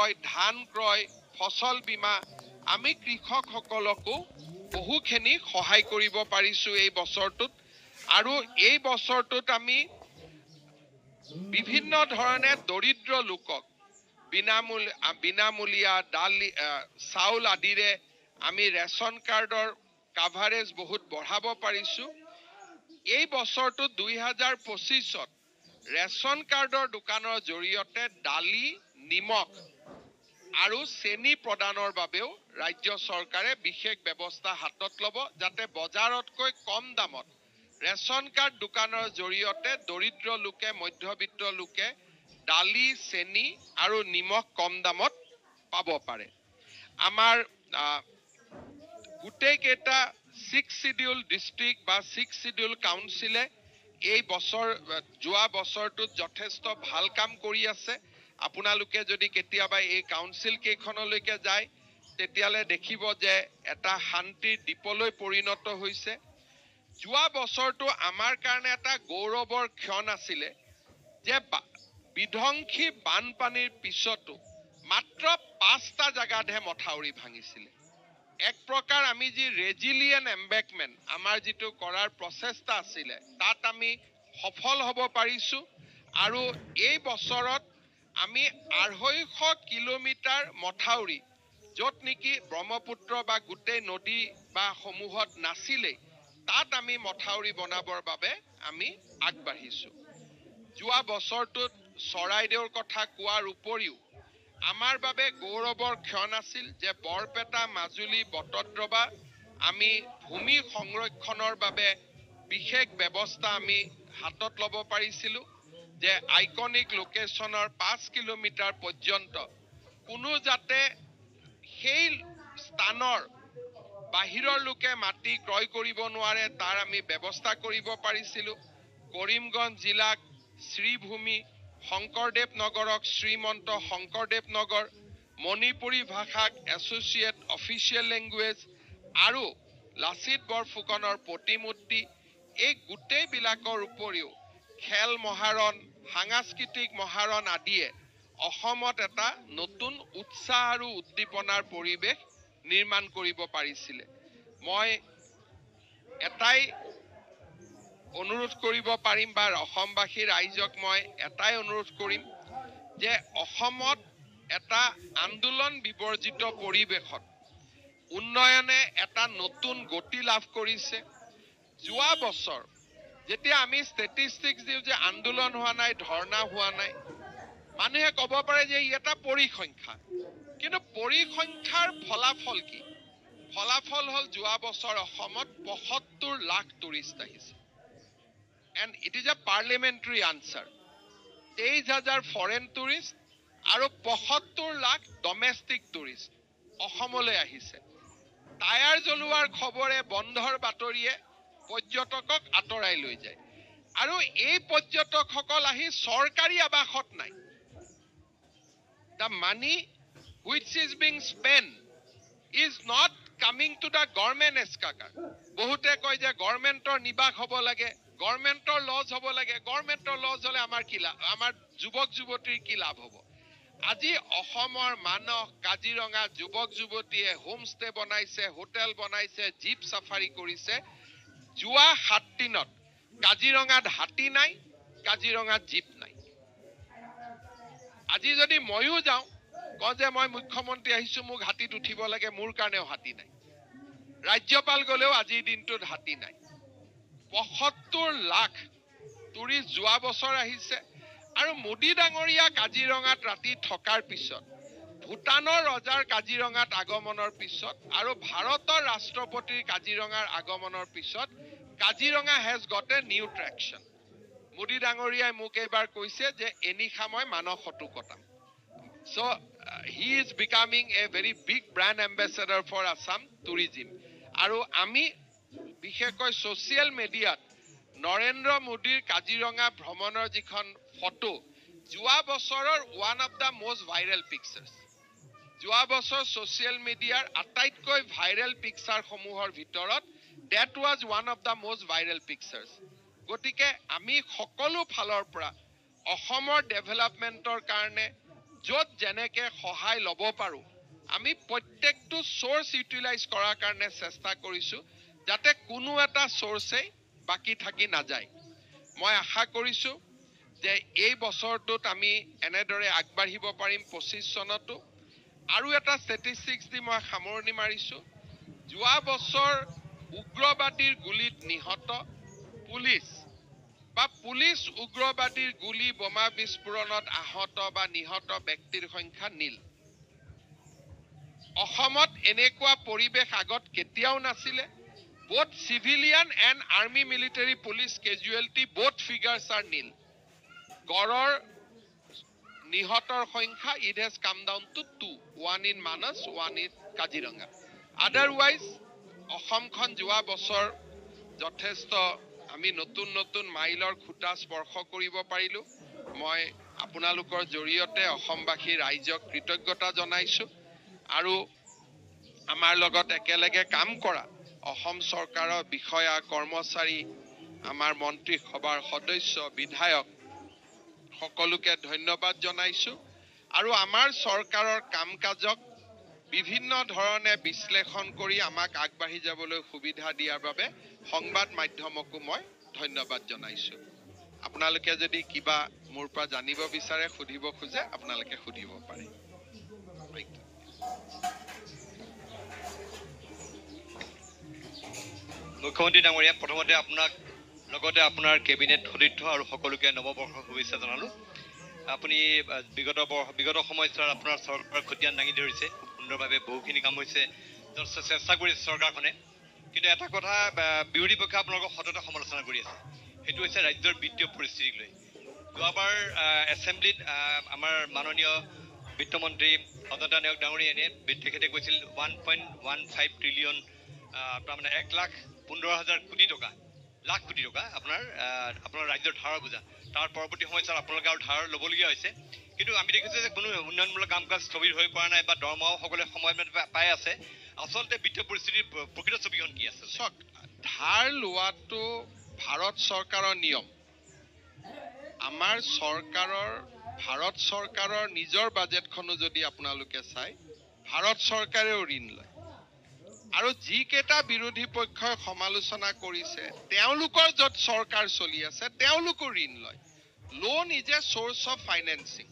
ক্ৰয় ধান ক্ৰয় ফসল বীমা আমি কৃষকসকলকো বহুখিনি সহায় কৰিব পাৰিছো এই বছৰটোত আৰু এই বছৰটোত আমি বিভিন্ন ধৰণে দৰিদ্ৰ লোকক বিনামূলীয়া চাউল আদিৰে আমি ৰেশন কাৰ্ডৰ কাভাৰেজ বহুত বঢ়াব পাৰিছো এই বছৰটোত 2025ত ৰেশন কাৰ্ডৰ দোকানৰ জৰিয়তে দালি নিমখ আৰু চেনি প্ৰদানৰ বাবেও ৰাজ্য চৰকাৰে বিশেষ ব্যৱস্থা হাতত ল'ব যাতে বজাৰতকৈ কম দামত ৰেশন কাৰ্ড দোকানৰ জৰিয়তে দৰিদ্ৰ লোকে মধ্যবিত্ত লোকে দালি চেনি আৰু নিমখ কম দামত পাব পাৰে আমাৰ গোটেই কেইটা 6 শিডিউল ডিস্ট্ৰিক্ট বা 6 শিডিউল কাউন্সিলে এই বছৰ যোৱা বছৰটোত যথেষ্ট ভাল কাম কৰি আছে আপোনালোকে যদি কেতিয়াবা এই কাউন্সিল কেইখনলৈকে যায় তেতিয়ালে দেখিব যে এটা শান্তিৰ দ্বীপলৈ পৰিণত হৈছে যোৱা বছৰটো আমাৰ কাৰণে এটা গৌৰৱৰ ক্ষণ আছিল যে বিধ্বংসী বানপানীৰ পিছতো মাত্ৰ 5টা জায়গাতহে মথাউৰি ভাঙিছিল এক প্ৰকাৰ আমি যি ৰেজিলিয়েন্ট এম্বেকমেন্ট আমাৰ যেটো কৰাৰ প্ৰচেষ্টা আছিল তাত আমি সফল হ'ব পাৰিছো আৰু এই বছৰত আমি 250 কিলোমিটাৰ মথাউৰি যত নেকি ব্ৰহ্মপুত্ৰ বা গোটেই নদী বা সমূহত নাছিলে তাত আমি মথাউৰি বনাবৰ বাবে আমি আগবাঢ়িছো যোৱা বছৰটোত চৰাইদেউৰ কথা কোৱাৰ উপৰিও আমাৰ বাবে গৌৰৱৰ ক্ষণ আছিল যে বৰপেটা মাজুলী বটদ্ৰৱা আমি ভূমি সংৰক্ষণৰ বাবে বিশেষ ব্যৱস্থা আমি হাতত ল'ব পাৰিছিলো যে আইকনিক লোকেশনৰ 5 কিলোমিটাৰ পৰ্যন্ত কোনো যাতে সেই স্থানৰ বাহিৰৰ লোকে মাটি ক্ৰয় কৰিব নোৱাৰে তাৰ আমি ব্যৱস্থা কৰিব পাৰিছিলো কৰিমগঞ্জ জিলাক শ্ৰীভূমি শংকৰদেৱ নগৰক শ্ৰীমন্ত শংকৰদেৱ নগৰ মণিপুৰী ভাষাক এছ'চিয়েট অফিচিয়েল লেংগুৱেজ আৰু লাচিত বৰফুকনৰ প্ৰতিমূৰ্তি এই গোটেই বিলাকৰ উপৰিও খেল মহাৰণ সাংস্কৃতিক মহাৰণ আদিয়ে অসমত এটা নতুন উৎসাহ আৰু উদ্দীপনাৰ পৰিৱেশ নিৰ্মাণ কৰিব পাৰিছিল মই এটাই অনুৰোধ কৰিব পাৰিম বা অসমবাসী ৰাইজক মই এটাই অনুৰোধ কৰিম যে অসমত এটা আন্দোলন বিবৰ্জিত পৰিৱেশত উন্নয়নে এটা নতুন গতি লাভ কৰিছে যোৱা বছৰ যেতিয়া আমি ষ্টেটিষ্টিক্স দিও যে আন্দোলন হোৱা নাই ধৰ্ণা হোৱা নাই মানুহে ক'ব পাৰে যে এটা পৰিসংখ্যা কিন্তু পৰিসংখ্যাৰ ফলাফল কি ফলাফল হল যোৱা বছৰ অসমত ৭৫ লাখ টুৰিষ্ট আহিছে and it is a parliamentary answer ২৩,০০০ foreign tourist আৰু ৭৫ লাখ domestic tourist অসমলৈ আহিছে টায়াৰ জ্বলোৱাৰ খবৰে বন্ধৰ বাতৰিয়ে পৰ্যটকক আতৰাই লৈ যায় আৰু এই পৰ্যটকসকল আহি চৰকাৰী আবাসত নাই the money which is being spent is not coming to the government eskaka বহুতে কয় যে গভৰ্ণমেণ্টৰ নিবাস হ'ব লাগে গভৰ্ণমেণ্টৰ লজ হ'ব লাগে গভৰ্ণমেণ্টৰ লজ হলে আমাৰ যুৱক যুৱতীৰ কি লাভ হ'ব আজি অসমৰ মানস কাজিৰঙা যুৱক যুৱতীয়ে হোমষ্টে বনাইছে হোটেল বনাইছে জীপ সাফাৰী কৰিছে যোৱা 7 দিনত কাজিৰঙাত হাতী নাই কাজিৰঙাত জীপ নাই আজি যদি ময়ো যাওঁ কওঁ যে মই মুখ্যমন্ত্ৰী আহিছো মোক হাতীত উঠিব লাগে মোৰ কাৰণেও হাতী নাই ৰাজ্যপাল গলেও আজিৰ দিনটোত হাতী নাই ৭৫ লাখ টুৰিষ্ট যোৱা বছৰ আহিছে আৰু মোদী ডাঙৰীয়া কাজিৰঙাত ৰাতি থকাৰ পিছত ভূটানৰ ৰজাৰ কাজিৰঙাত আগমনৰ পিছত আৰু ভাৰতৰ ৰাষ্ট্ৰপতিৰ কাজিৰঙাৰ আগমনৰ পিছত Kaziranga has got a new traction Modi ডাঙৰীয়াই মোক এবাৰ কৈছে যে এনিশা মই মানসতো কটাম so he is becoming a very big brand ambassador for Assam tourism আৰু আমি বিশেষকৈ সোশ্যাল মিডিয়াত নৰেন্দ্ৰ মোদীৰ কাজিৰঙা ভ্ৰমণৰ যিখন ফটো যোৱা বছৰৰ one of the most viral pictures যোৱা বছৰ সোশ্যাল মিডিয়াৰ আটাইতকৈ ভাইৰেল পিকচাৰ সমূহৰ ভিতৰত that was one of the most viral pictures গতিকে আমি সকলো ফালৰ পৰা অসমৰ ডেভেলপমেন্টৰ কাৰণে য'ত যেনেকে সহায় ল'ব পাৰোঁ আমি প্ৰত্যেকটো সোৰ্স ইউটিলাইজ কৰাৰ কাৰণে চেষ্টা কৰিছোঁ যাতে কোনো এটা সোৰ্সেই বাকি থাকি নাযায় মই আশা কৰিছোঁ যে এই বছৰটোত আমি এনেদৰে আগবাঢ়িব পাৰিম 25 চনতো আৰু এটা ষ্টেটিষ্টিক্স দি মই সামৰণি মাৰিছোঁ যোৱা বছৰ উগ্ৰবাদীৰ গুলিত নিহত পুলিচ বা পুলিচ উগ্ৰবাদীৰ গুলি বোমা বিস্ফোৰণত আহত বা নিহত ব্যক্তিৰ সংখ্যা নীল অসমত এনেকুৱা পৰিবেশ আগত কেতিয়াও নাছিলে both civilian and army military police casualty both figures are nil গড়ৰ নিহতৰ সংখ্যা it has come down to 2 one in Manas one in Kaziranga otherwise অসমখন যোৱা বছৰ যথেষ্ট আমি নতুন নতুন মাইলৰ খুঁটা স্পৰ্শ কৰিব পাৰিলো মই আপোনালোকৰ জৰিয়তে অসমবাসী ৰাইজক কৃতজ্ঞতা জনাইছো আৰু আমাৰ লগত একেলগে কাম কৰা অসম চৰকাৰৰ বিষয়া কৰ্মচাৰী আমাৰ মন্ত্ৰী সভাৰ সদস্য বিধায়ক সকলোকে ধন্যবাদ জনাইছো আৰু আমাৰ চৰকাৰৰ কামকাজক বিভিন্ন ধৰণে বিশ্লেষণ কৰি আমাক আগবাঢ়ি যাবলৈ সুবিধা দিয়াৰ বাবে সংবাদ মাধ্যমকো মই ধন্যবাদ জনাইছো আপোনালোকে যদি কিবা মোৰ পৰা জানিব বিচাৰে সুধিব খোজে আপোনালোকে সুধিব পাৰে মুখ্যমন্ত্ৰী ডাঙৰীয়া প্ৰথমতে আপোনাক লগতে আপোনাৰ কেবিনেট সদস্য আৰু সকলোকে নৱবৰ্ষৰ শুভেচ্ছা জনালো আপুনি বিগত সময়ছোৱাত আপোনাৰ চৰকাৰ খতিয়ান দাঙি ধৰিছে সুন্দৰভাৱে বহুখিনি কাম হৈছে চেষ্টা কৰিছে চৰকাৰখনে কিন্তু এটা কথা বিৰোধী পক্ষে আপোনালোকক সততে সমালোচনা কৰি আছে সেইটো হৈছে ৰাজ্যৰ বিত্তীয় পৰিস্থিতিক লৈ যোৱাবাৰ এছেম্বলিত আমাৰ মাননীয় বিত্তমন্ত্ৰী অজন্তা নেওগ ডাঙৰীয়ানে তেখেতে কৈছিল 1.15 ট্ৰিলিয়ন তাৰমানে 1,15,000 কোটি টকা লাখ কোটি টকা আপোনাৰ ৰাজ্যৰ ধাৰৰ বোজা তাৰ পৰৱৰ্তী সময়ছোৱাত আপোনালোকে আৰু ধাৰ ল'বলগীয়া হৈছে কিন্তু আমি দেখিছোঁ যে কোনো উন্নয়নমূলক কাম কাজ স্থবিৰ হৈ পৰা নাই বা দৰমহাও সকলোৱে সময়মতে পাই আছে আচলতে বিত্তীয় পৰিস্থিতিৰ প্ৰকৃত ছবিখন কি আছে চক ধাৰ লোৱাটো ভাৰত চৰকাৰৰ নিয়ম আমাৰ ভাৰত চৰকাৰৰ নিজৰ বাজেটখনো যদি আপোনালোকে চাই ভাৰত চৰকাৰেও ঋণ লয় আৰু যিকেইটা বিৰোধী পক্ষই সমালোচনা কৰিছে তেওঁলোকৰ য'ত চৰকাৰ চলি আছে তেওঁলোকো ঋণ লয় loan is a source of financing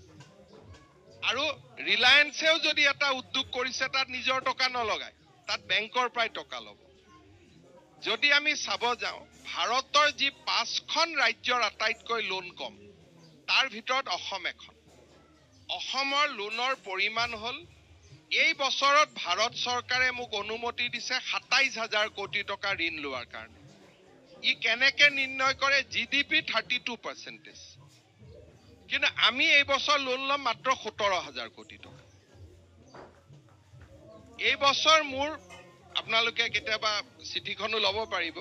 আৰু ৰিলায়েন্সেও যদি এটা উদ্যোগ কৰিছে তাত নিজৰ টকা নলগায় তাত বেংকৰ পৰাই টকা ল'ব যদি আমি চাব যাওঁ ভাৰতৰ যি 5খন ৰাজ্যৰ আটাইতকৈ লোন কম তাৰ ভিতৰত অসম এখন অসমৰ লোনৰ পৰিমাণ হ'ল এই বছৰত ভাৰত চৰকাৰে মোক অনুমতি দিছে 27,000 কোটি টকা ঋণ লোৱাৰ কাৰণে ই কেনেকে নিৰ্ণয় কৰে জিডিপি 32% কিন্তু আমি এই বছৰ লোন ল'ম মাত্ৰ 17,000 কোটি টকা এই বছৰ মোৰ আপোনালোকে কেতিয়াবা চিঠিখনো ল'ব পাৰিব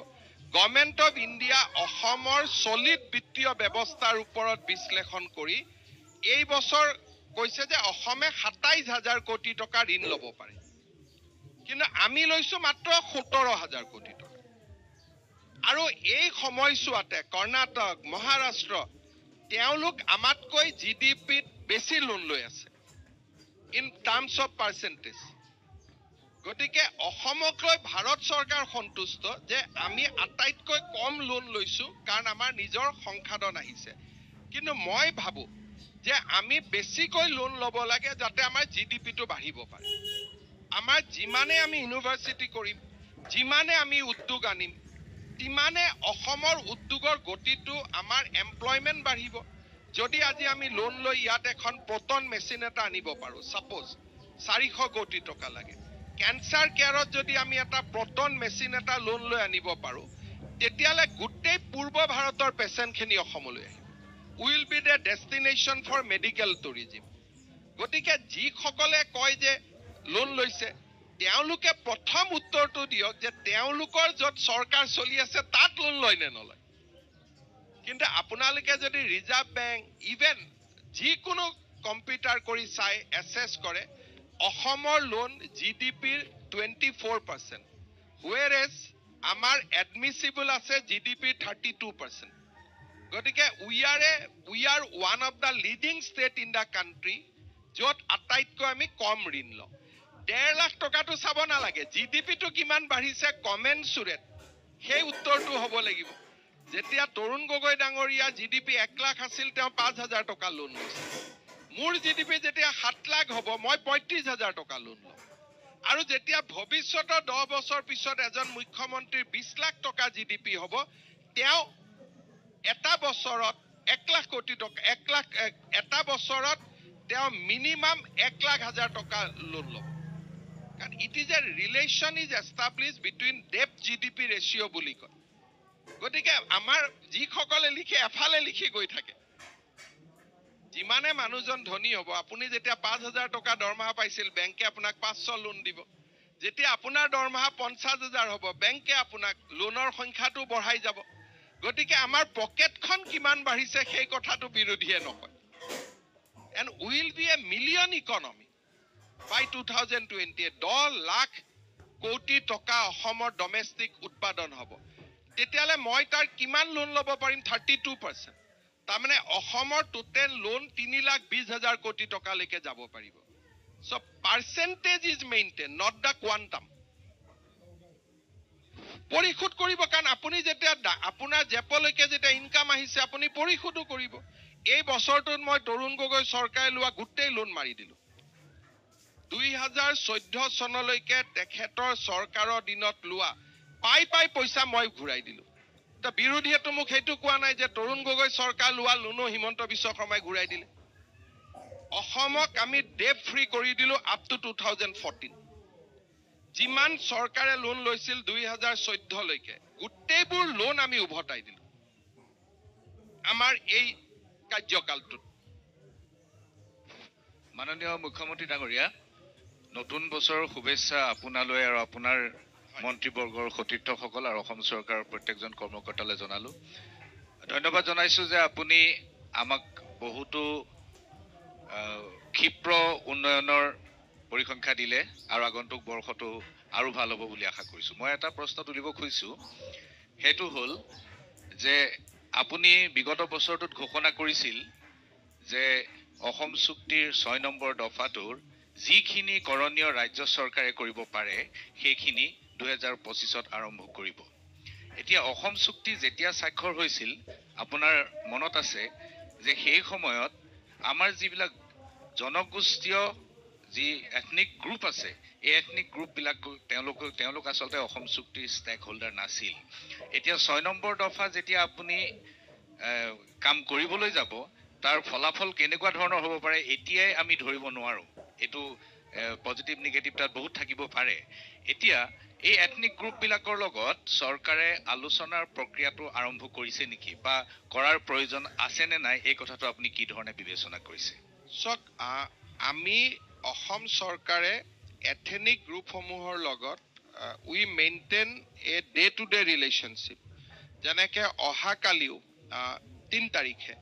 গভৰ্ণমেণ্ট অফ ইণ্ডিয়া অসমৰ সলিড বিত্তীয় ব্যৱস্থাৰ ওপৰত বিশ্লেষণ কৰি এই বছৰ কৈছে যে অসমে 27,000 কোটি টকা ঋণ ল'ব পাৰে কিন্তু আমি লৈছো মাত্ৰ 17,000 কোটি টকা আৰু এই সময়ছোৱাতে কৰ্ণাটক মহাৰাষ্ট্ৰ তেওঁলোক আমাতকৈ জিডিপিত বেছি লোন লৈ আছে ইন টাৰ্মছ অফ পাৰ্চেন্টেজ গতিকে অসমক লৈ ভাৰত চৰকাৰ সন্তুষ্ট যে আমি আটাইতকৈ কম লোন লৈছো কাৰণ আমাৰ নিজৰ সংসাধন আহিছে কিন্তু মই ভাবো যে আমি বেছিকৈ লোন ল'ব লাগে যাতে আমাৰ জিডিপিটো বাঢ়িব পাৰে আমাৰ যিমানে আমি ইউনিভাৰ্চিটি কৰিম যিমানে আমি উদ্যোগ আনিম তিমানে অসমৰ উদ্যোগৰ গতিটো আমাৰ এমপ্লয়মেন্ট বাঢ়িব যদি আজি আমি লোন লৈ ইয়াত এখন প্ৰটন মেচিন এটা আনিব পাৰো সাপোজ 400 কোটি টকা লাগে ক্যান্সাৰ কেয়াৰত যদি আমি এটা প্ৰটন মেচিন এটা লোন লৈ আনিব পাৰো তেতিয়ালে গোটেই পূৰ্ব ভাৰতৰ পেশেন্টখিনি অসমলৈ আহিব will be the destination for medical tourism গতিকে যিসকলে কয় যে লোন লৈছে তেওঁলোকে প্ৰথম উত্তৰটো দিয়ক যে তেওঁলোকৰ য'ত চৰকাৰ চলি আছে তাত লোন লয় নে নলয় কিন্তু আপোনালোকে যদি ৰিজাৰ্ভ বেংক ইভেন যিকোনো কম্পিউটাৰ কৰি চাই এছেছ কৰে অসমৰ লোন জিডিপিৰ 24% whereas আমাৰ এডমিসিবল আছে জিডিপি 32% গতিকে we are one of the leading state in the country য'ত আটাইতকৈ আমি কম ঋণ লওঁ 1.5 লাখ টকাটো চাব নালাগে জিডিপিটো কিমান বাঢ়িছে কমেনচুৰেট সেই উত্তৰটো হ'ব লাগিব যেতিয়া তৰুণ গগৈ ডাঙৰীয়া জিডিপি 1 লাখ আছিল তেওঁ 5,000 টকা লোন লৈছে মোৰ জিডিপি যেতিয়া 7 লাখ হ'ব মই 35,000 টকা লোন লওঁ আৰু যেতিয়া ভৱিষ্যতৰ 10 বছৰ পিছত এজন মুখ্যমন্ত্ৰীৰ 20 লাখ টকা জিডিপি হ'ব তেওঁ এটা বছৰত 1 লাখ কোটি টকা 1 লাখ এটা বছৰত তেওঁ মিনিমাম 1 লাখ হাজাৰ টকা লোন ল'ব কাৰণ it is a relation is established between debt GDP ratio' বুলি কয় গতিকে আমাৰ যিসকলে লিখে এফালে লিখি গৈ থাকে যিমানে মানুহজন ধনী হ'ব আপুনি যেতিয়া 5,000 টকা দৰমহা পাইছিল বেংকে আপোনাক 500 লোন দিব যেতিয়া আপোনাৰ দৰমহা 50,000 হ'ব বেংকে আপোনাক লোনৰ সংখ্যাটো বঢ়াই যাব গতিকে আমাৰ পকেটখন কিমান বাঢ়িছে সেই কথাটো বিৰোধীয়ে নকয় and will be a million economy by 2020 10 lakh কোটি টকা অসমৰ ডমেষ্টিক উৎপাদন হ'ব তেতিয়ালে মই তাৰ কিমান লোন ল'ব পাৰিম 32% তাৰমানে অসমৰ টোটেল লোন 3,20,000 কোটি টকালৈকে যাব পাৰিব so percentage is maintained not the quantum পৰিশোধ কৰিব কাৰণ আপুনি যেতিয়া আপোনাৰ জেপলৈকে যেতিয়া ইনকাম আহিছে আপুনি পৰিশোধো কৰিব এই বছৰটোত মই তৰুণ গগৈ চৰকাৰে লোৱা গোটেই লোন মাৰি দিলো 2014 চনলৈকে তেখেতৰ চৰকাৰৰ দিনত লোৱা পাই পইচা মই ঘূৰাই দিলো তা বিৰোধীয়েতো মোক সেইটো কোৱা নাই যে তৰুণ গগৈ চৰকাৰ লোৱা লোনো হিমন্ত বিশ্ব শৰ্মাই ঘূৰাই দিলে অসমক আমি ডেট ফ্ৰী কৰি দিলো আপ টু 2014 যিমান চৰকাৰে লোন লৈছিল 2014 লৈকে গোটেইবোৰ লোন আমি উভতাই দিলো আমাৰ এই কাৰ্যকালটোত মাননীয় মুখ্যমন্ত্ৰী ডাঙৰীয়া নতুন বছৰৰ শুভেচ্ছা আপোনালৈ আৰু আপোনাৰ মন্ত্ৰীবৰ্গৰ সতীৰ্থসকল আৰু অসম চৰকাৰৰ প্ৰত্যেকজন কৰ্মকৰ্তালৈ জনালো ধন্যবাদ জনাইছো যে আপুনি আমাক বহুতো ক্ষিপ্ৰ উন্নয়নৰ পৰিসংখ্যা দিলে আৰু আগন্তুক বৰ্ষটো আৰু ভাল হ'ব বুলি আশা কৰিছো মই এটা প্ৰশ্ন তুলিব খুজিছো হেতু হল যে আপুনি বিগত বছৰটোত ঘোষণা কৰিছিল যে অসম চুক্তিৰ 6 নম্বৰ দফাটোৰ যিখিনি কৰণীয় ৰাজ্য চৰকাৰে কৰিব পাৰে সেইখিনি 2025ত আৰম্ভ কৰিব এতিয়া অসম চুক্তি যেতিয়া স্বাক্ষৰ হৈছিল আপোনাৰ মনত আছে যে সেই সময়ত আমাৰ যিবিলাক জনগোষ্ঠীয় যি এথনিক গ্ৰুপ আছে এই এথনিক গ্ৰুপ বিলাক তেওঁলোক আসলতে অসম চুক্তিৰ ষ্টেক হোল্ডাৰ নাছিল এতিয়া 6 নম্বৰ দফা যেতিয়া আপুনি কাম কৰিবলৈ যাব তাৰ ফলাফল কেনেকুৱা ধৰণৰ হ'ব পাৰে এতিয়াই আমি ধৰিব নোৱাৰো এটো পজিটিভ নেগেটিভ তাত বহুত থাকিব পাৰে এতিয়া এই এথনিক গ্ৰুপ বিলাকৰ লগত চৰকাৰে আলোচনাৰ প্ৰক্ৰিয়াটো আৰম্ভ কৰিছে নেকি বা কৰাৰ প্ৰয়োজন আছে নে নাই এই কথাটো আপুনি কি ধৰণে বিবেচনা কৰিছে সক আমি অসম চৰকাৰে এথনিক গ্ৰুপসমূহৰ লগত we maintain a day to day relationship যেনেকে অহাকালিও 3 তাৰিখে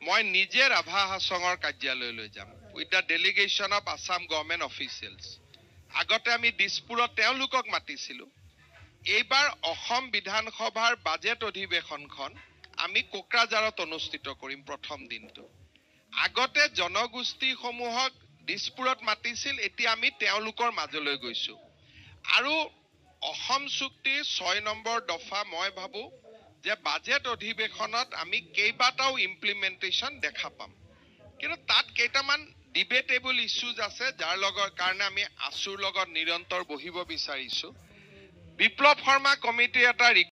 মই নিজে ৰাভা হাছঙৰ কাৰ্যালয়লৈ যাম with the delegation of Assam government officials আগতে আমি দিছপুৰত তেওঁলোকক মাতিছিলো এইবাৰ অসম বিধানসভাৰ বাজেট অধিৱেশনখন আমি কোকৰাঝাৰত অনুষ্ঠিত কৰিম প্ৰথম দিনটো আগতে জনগোষ্ঠীসমূহক দিছপুৰত মাতিছিল এতিয়া আমি তেওঁলোকৰ মাজলৈ গৈছো আৰু অসম চুক্তিৰ 6 নম্বৰ দফা মই ভাবো যে বাজেট অধিৱেশনত আমি কেইবাটাও ইমপ্লিমেন্টেশন দেখা পাম কিন্তু তাত কেইটামান ডিবেটেবল ইস্যুজ আছে যাৰ লগৰ কাৰণে আমি আছুৰ লগত নিৰন্তৰ বহিব বিচাৰিছো বিপ্লৱ শৰ্মা কমিটি এটা